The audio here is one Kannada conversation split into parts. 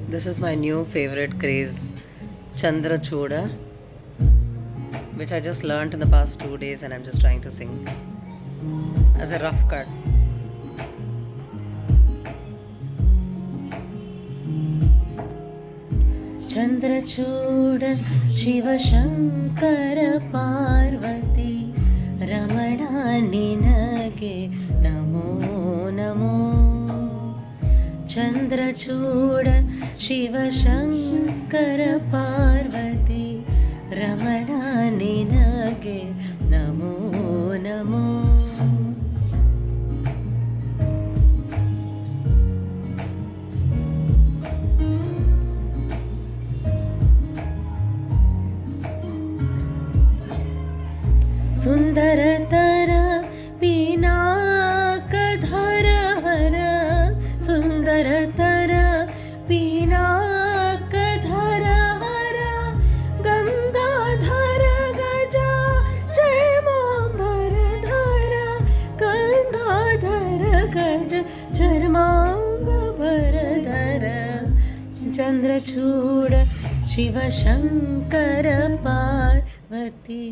This is my new favorite craze, Chandra Choda, which I just learned in the past 2 days and I'm just trying to sing as a rough cut. Chandrachud Shivashankara Parvati Ramana ನಿನಗೆ ನಮೋ ನಮೋ. ಚಂದ್ರಚೂಡ ಶಿವಶಂಕರ ಪಾರ್ವತಿ ರಮಣ ನಿನಗೆ ನಮೋ ನಮೋ. ಸುಂದರತರ ಪಿನಾಕಧರ ಹರ, ಸುಂದರತರ ಪಿನಾಕಧರ ಹರ, ಗಂಗಾಧರ ಗಜ ಚರ್ಮಾಂಬರಧರ, ಗಂಗಾಧರ ಗಜ ಚರ್ಮಾಂಬರಧರ. ಚಂದ್ರಚೂಡ ಶಿವಶಂಕರ ಪಾರ್ವತಿ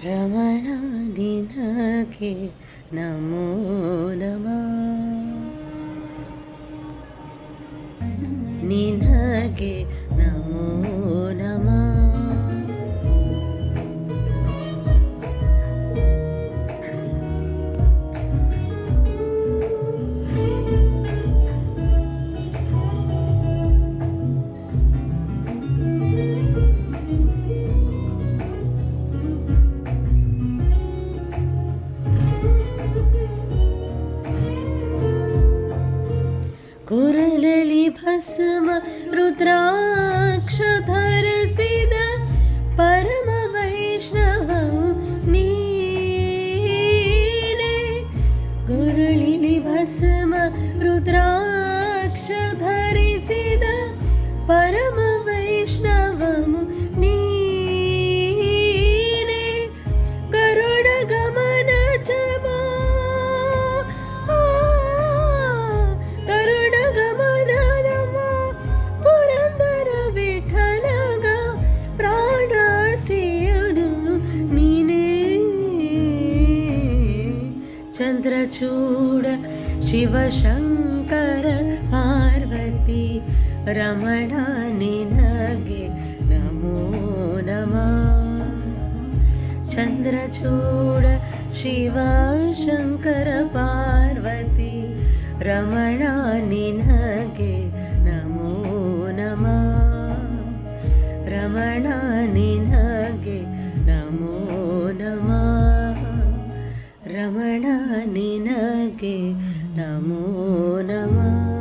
ರಮಣ ನಿನಗೆ ನಮೋ ನಮಃ. ನಿನಗೆ ನಮೋ ನಮಃ. ಕುರಲಲಿ ಭಸ್ಮ ರುದ್ರಾಕ್ಷ ಧರಿಸಿದ ಪರಮ ವೈಷ್ಣವ ನೀನೆ. ಕುರಳಿಲಿ ಭಸ್ಮ ರುದ್ರಾಕ್ಷ ಧರಿಸಿದ ಪರಮ ವೈಷ್ಣವ ನೀನೆ. ಗರುಡ ಗಮನ ಚಮಾ ಚಂದ್ರಚೂಡ ಶಿವಶಂಕರ ಪಾರ್ವತಿ ರಮಣ ನಿನಗೆ ನಮೋ ನಮಃ. ಚಂದ್ರಚೂಡ ಶಿವಶಂಕರ ಪಾರ್ವತಿ ರಮಣ ನಿನಗೆ ನಮೋ ನಮಃ. ರಮಣ ನಿನಗೆ ನಮೋ ನಮಃ. ರಮಣ ನಿನಗೆ ನಮೋ ನಮಃ.